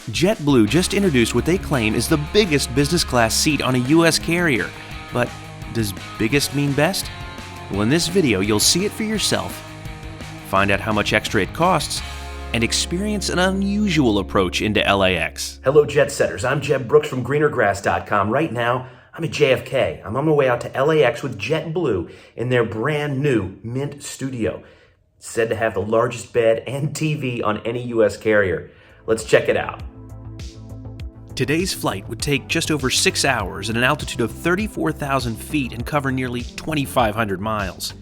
JetBlue just introduced what they claim is the biggest business class seat on a U.S. carrier. But does biggest mean best? Well, in this video, you'll see it for yourself, find out how much extra it costs, and experience an unusual approach into LAX. Hello, jet setters. I'm Jeb Brooks from greenergrass.com. Right now, I'm at JFK. I'm on my way out to LAX with JetBlue in their brand new Mint Studio. It's said to have the largest bed and TV on any U.S. carrier. Let's check it out. Today's flight would take just over 6 hours at an altitude of 34,000 feet and cover nearly 2,500 miles.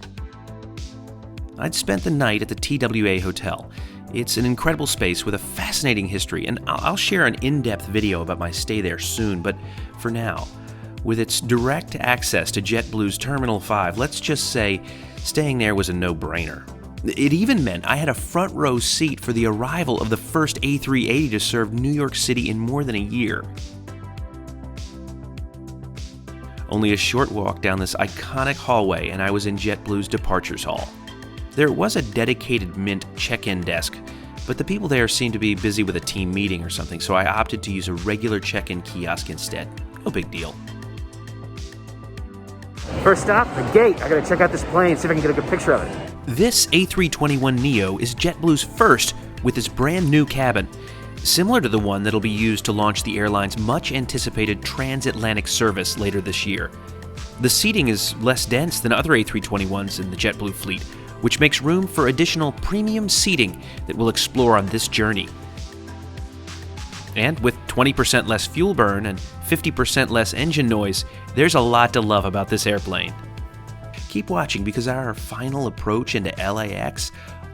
I'd spent the night at the TWA Hotel. It's an incredible space with a fascinating history, and I'll share an in-depth video about my stay there soon, but for now, with its direct access to JetBlue's Terminal 5, let's just say staying there was a no-brainer. It even meant I had a front row seat for the arrival of the first A380 to serve New York City in more than a year. Only a short walk down this iconic hallway and I was in JetBlue's departures hall. There was a dedicated Mint check-in desk, but the people there seemed to be busy with a team meeting or something, so I opted to use a regular check-in kiosk instead. No big deal. First stop, the gate. I gotta check out this plane, see if I can get a good picture of it. This A321neo is JetBlue's first with its brand new cabin, similar to the one that'll be used to launch the airline's much anticipated transatlantic service later this year. The seating is less dense than other A321s in the JetBlue fleet, which makes room for additional premium seating that we'll explore on this journey. And with 20% less fuel burn and 50% less engine noise, there's a lot to love about this airplane. Keep watching because our final approach into LAX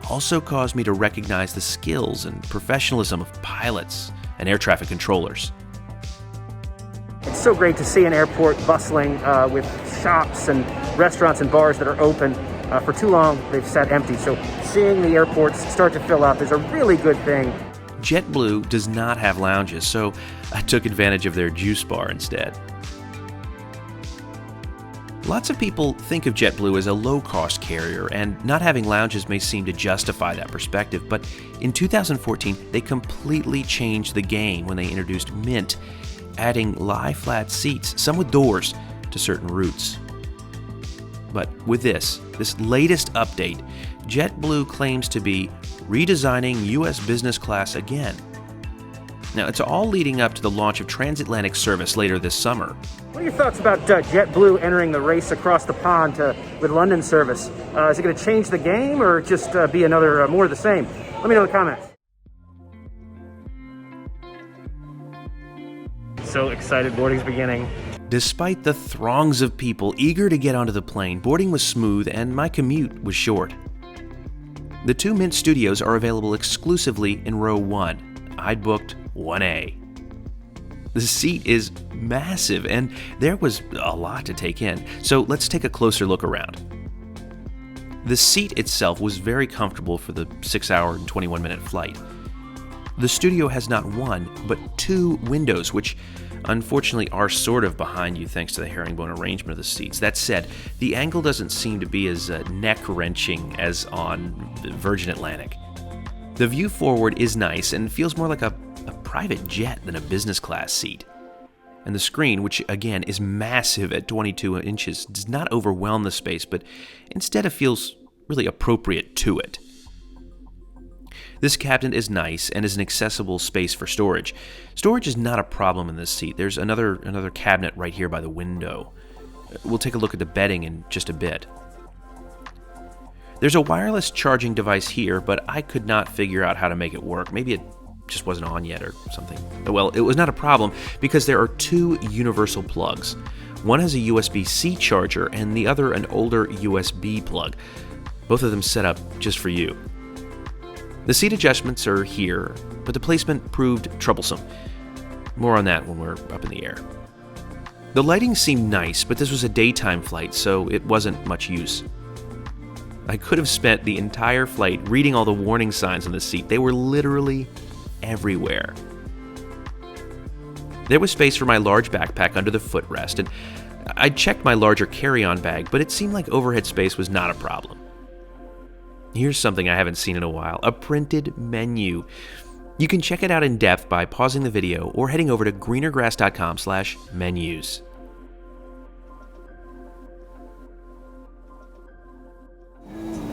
also caused me to recognize the skills and professionalism of pilots and air traffic controllers. It's so great to see an airport bustling with shops and restaurants and bars that are open. For too long, they've sat empty, so seeing the airports start to fill up is a really good thing. JetBlue does not have lounges, so I took advantage of their juice bar instead. Lots of people think of JetBlue as a low-cost carrier, and not having lounges may seem to justify that perspective, but in 2014, they completely changed the game when they introduced Mint, adding lie-flat seats, some with doors, to certain routes. But with this latest update, JetBlue claims to be redesigning U.S. business class again. Now, it's all leading up to the launch of transatlantic service later this summer. What are your thoughts about JetBlue entering the race across the pond with London service? Is it going to change the game or just be another more of the same? Let me know in the comments. So excited, boarding's beginning. Despite the throngs of people eager to get onto the plane, boarding was smooth and my commute was short. The two Mint Studios are available exclusively in row 1. I'd booked 1A. The seat is massive and there was a lot to take in, so let's take a closer look around. The seat itself was very comfortable for the 6-hour and 21-minute flight. The studio has not one, but 2 windows, which unfortunately are sort of behind you thanks to the herringbone arrangement of the seats. That said, the angle doesn't seem to be as neck-wrenching as on Virgin Atlantic. The view forward is nice and feels more like a private jet than a business class seat. And the screen, which again is massive at 22 inches, does not overwhelm the space, but instead it feels really appropriate to it. This cabinet is nice and is an accessible space for storage. Storage is not a problem in this seat. There's another cabinet right here by the window. We'll take a look at the bedding in just a bit. There's a wireless charging device here, but I could not figure out how to make it work. Maybe it just wasn't on yet or something. Well, it was not a problem because there are 2 universal plugs. One has a USB-C charger and the other an older USB plug. Both of them set up just for you. The seat adjustments are here, but the placement proved troublesome. More on that when we're up in the air. The lighting seemed nice, but this was a daytime flight, so it wasn't much use. I could have spent the entire flight reading all the warning signs on the seat. They were literally everywhere. There was space for my large backpack under the footrest, and I checked my larger carry-on bag, but it seemed like overhead space was not a problem. Here's something I haven't seen in a while, a printed menu. You can check it out in depth by pausing the video or heading over to greenergrass.com/menus.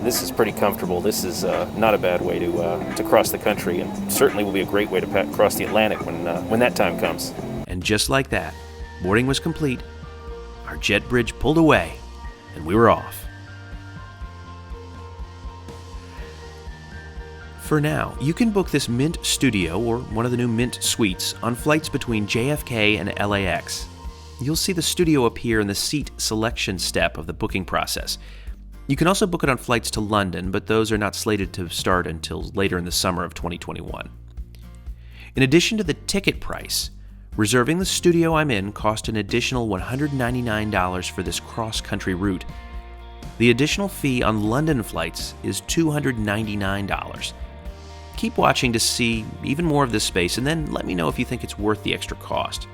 This is pretty comfortable. This is not a bad way to cross the country, and certainly will be a great way to cross the Atlantic when that time comes. And just like that, boarding was complete, our jet bridge pulled away, and we were off. For now, you can book this Mint Studio or one of the new Mint suites on flights between JFK and LAX. You'll see the studio appear in the seat selection step of the booking process. You can also book it on flights to London, but those are not slated to start until later in the summer of 2021. In addition to the ticket price, reserving the studio I'm in cost an additional $199 for this cross-country route. The additional fee on London flights is $299. Keep watching to see even more of this space, and then let me know if you think it's worth the extra cost.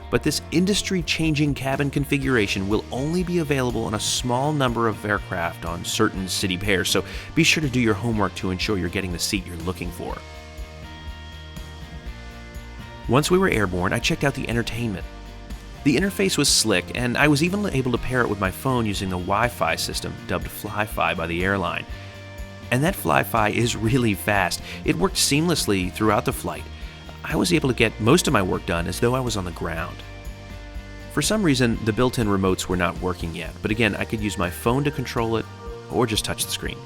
But this industry-changing cabin configuration will only be available on a small number of aircraft on certain city pairs, so be sure to do your homework to ensure you're getting the seat you're looking for. Once we were airborne, I checked out the entertainment. The interface was slick, and I was even able to pair it with my phone using the Wi-Fi system, dubbed Fly-Fi by the airline. And that Fly-Fi is really fast. It worked seamlessly throughout the flight. I was able to get most of my work done as though I was on the ground. For some reason, the built-in remotes were not working yet, but again, I could use my phone to control it or just touch the screen.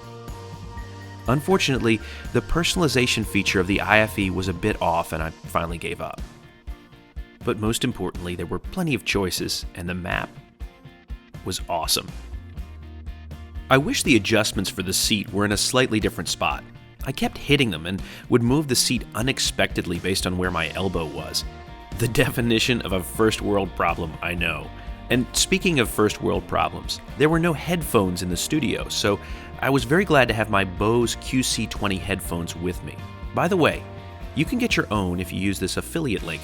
Unfortunately, the personalization feature of the IFE was a bit off and I finally gave up. But most importantly, there were plenty of choices and the map was awesome. I wish the adjustments for the seat were in a slightly different spot. I kept hitting them and would move the seat unexpectedly based on where my elbow was. The definition of a first world problem, I know. And speaking of first world problems, there were no headphones in the studio, so I was very glad to have my Bose QC20 headphones with me. By the way, you can get your own if you use this affiliate link.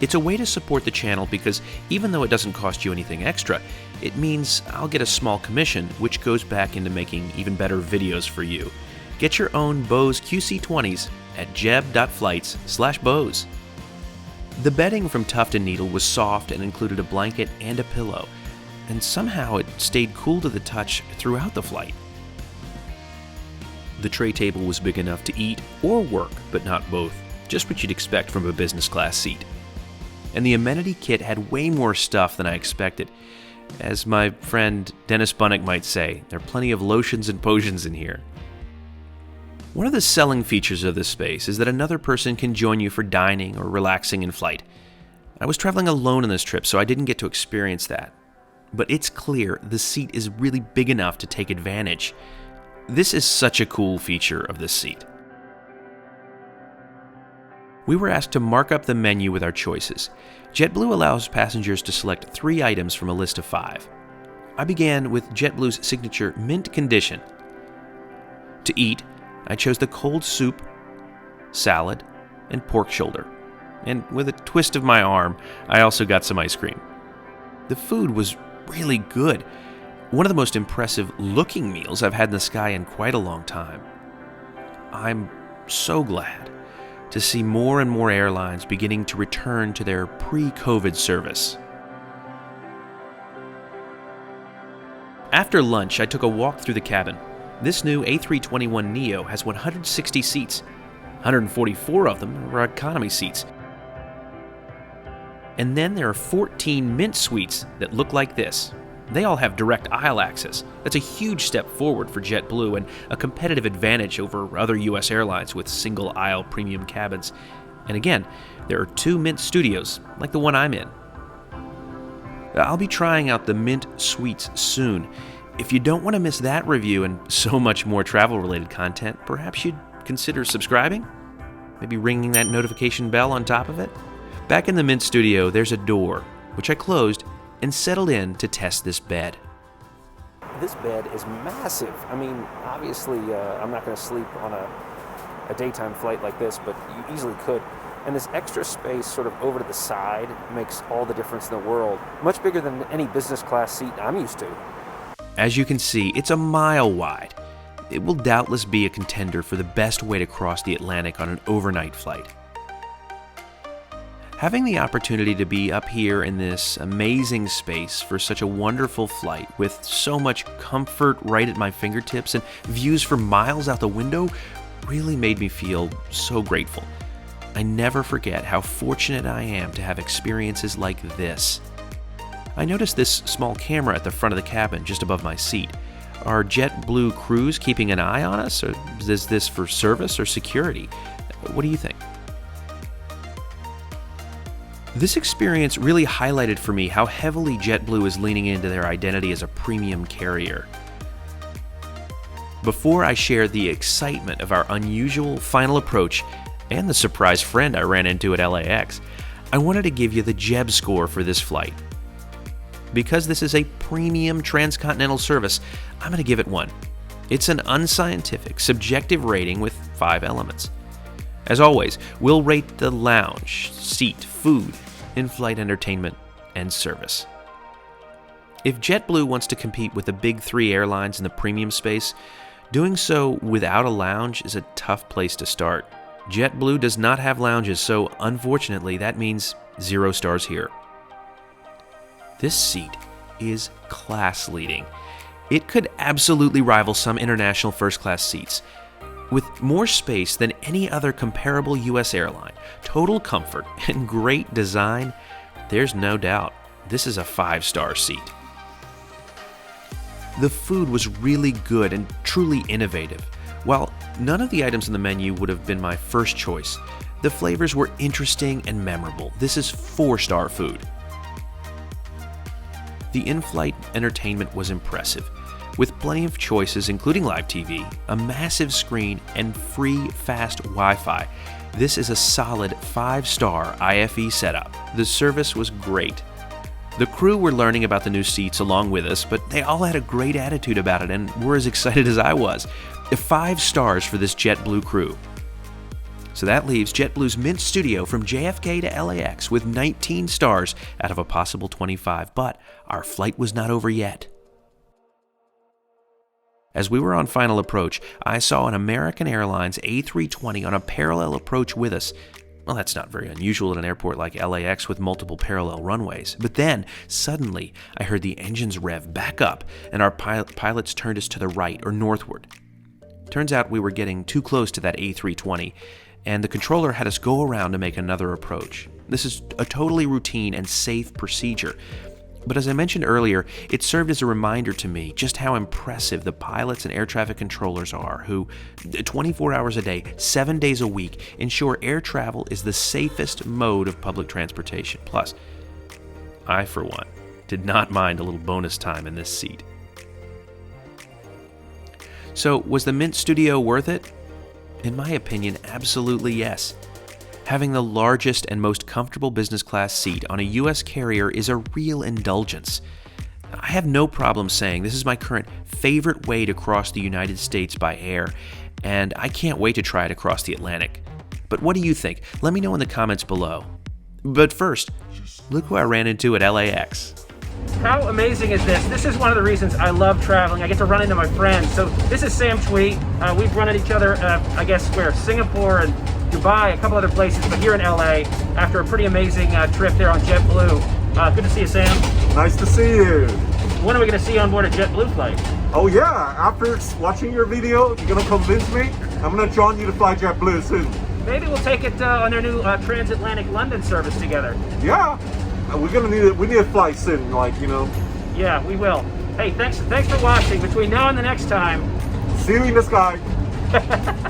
It's a way to support the channel because even though it doesn't cost you anything extra, it means I'll get a small commission, which goes back into making even better videos for you. Get your own Bose QC20s at jeb.flights/Bose. The bedding from Tuft & Needle was soft and included a blanket and a pillow, and somehow it stayed cool to the touch throughout the flight. The tray table was big enough to eat or work, but not both, just what you'd expect from a business class seat. And the amenity kit had way more stuff than I expected. As my friend Dennis Bunnick might say, there are plenty of lotions and potions in here. One of the selling features of this space is that another person can join you for dining or relaxing in flight. I was traveling alone on this trip, so I didn't get to experience that. But it's clear the seat is really big enough to take advantage. This is such a cool feature of this seat. We were asked to mark up the menu with our choices. JetBlue allows passengers to select 3 items from a list of 5. I began with JetBlue's signature mint condition. To eat, I chose the cold soup, salad, and pork shoulder. And with a twist of my arm, I also got some ice cream. The food was really good. One of the most impressive looking meals I've had in the sky in quite a long time. I'm so glad to see more and more airlines beginning to return to their pre-COVID service. After lunch, I took a walk through the cabin. This new A321neo has 160 seats. 144 of them are economy seats. And then there are 14 Mint suites that look like this. They all have direct aisle access. That's a huge step forward for JetBlue and a competitive advantage over other US airlines with single aisle premium cabins. And again, there are 2 Mint studios, like the one I'm in. I'll be trying out the Mint suites soon. If you don't want to miss that review and so much more travel-related content, perhaps you'd consider subscribing? Maybe ringing that notification bell on top of it? Back in the Mint Studio, there's a door, which I closed and settled in to test this bed. This bed is massive. I mean, obviously, I'm not going to sleep on a daytime flight like this, but you easily could. And this extra space sort of over to the side makes all the difference in the world. Much bigger than any business class seat I'm used to. As you can see, it's a mile wide. it will doubtless be a contender for the best way to cross the Atlantic on an overnight flight. Having the opportunity to be up here in this amazing space for such a wonderful flight with so much comfort right at my fingertips and views for miles out the window really made me feel so grateful. I never forget how fortunate I am to have experiences like this. I noticed this small camera at the front of the cabin just above my seat. Are JetBlue crews keeping an eye on us, or is this for service or security? What do you think? This experience really highlighted for me how heavily JetBlue is leaning into their identity as a premium carrier. Before I share the excitement of our unusual final approach and the surprise friend I ran into at LAX, I wanted to give you the JebScore for this flight. Because this is a premium transcontinental service, I'm going to give it 1. It's an unscientific, subjective rating with 5 elements. As always, we'll rate the lounge, seat, food, in-flight entertainment, and service. If JetBlue wants to compete with the big 3 airlines in the premium space, doing so without a lounge is a tough place to start. JetBlue does not have lounges, so unfortunately that means 0 stars here. This seat is class-leading. It could absolutely rival some international first-class seats. With more space than any other comparable U.S. airline, total comfort, and great design, there's no doubt this is a 5-star seat. The food was really good and truly innovative. While none of the items on the menu would have been my first choice, the flavors were interesting and memorable. This is 4-star food. The in-flight entertainment was impressive, with plenty of choices including live TV, a massive screen, and free fast Wi-Fi. This is a solid 5-star IFE setup. The service was great. The crew were learning about the new seats along with us, but they all had a great attitude about it and were as excited as I was. 5 stars for this JetBlue crew. So that leaves JetBlue's Mint Studio from JFK to LAX with 19 stars out of a possible 25, but our flight was not over yet. As we were on final approach, I saw an American Airlines A320 on a parallel approach with us. Well, that's not very unusual at an airport like LAX with multiple parallel runways. But then, suddenly, I heard the engines rev back up, and our pilots turned us to the right or northward. Turns out we were getting too close to that A320, and the controller had us go around to make another approach. This is a totally routine and safe procedure. But as I mentioned earlier, it served as a reminder to me just how impressive the pilots and air traffic controllers are, who, 24 hours a day, 7 days a week, ensure air travel is the safest mode of public transportation. Plus, I, for one, did not mind a little bonus time in this seat. So, was the Mint Studio worth it? In my opinion, absolutely yes. Having the largest and most comfortable business class seat on a U.S. carrier is a real indulgence. I have no problem saying this is my current favorite way to cross the United States by air, and I can't wait to try it across the Atlantic. But what do you think? Let me know in the comments below. But first, look who I ran into at LAX. How amazing is this? This is one of the reasons I love traveling. I get to run into my friends. So this is Sam Tweet. We've run into each other, I guess, where? Singapore and Dubai, a couple other places, but here in LA after a pretty amazing trip there on JetBlue. Good to see you, Sam. Nice to see you. When are we going to see you on board a JetBlue flight? Oh yeah, after watching your video, you're going to convince me. I'm going to join you to fly JetBlue soon. Maybe we'll take it on their new transatlantic London service together. Yeah, we're going to need it. We need a flight soon, Yeah, we will. Hey, thanks for watching. Between now and the next time. See you in the sky.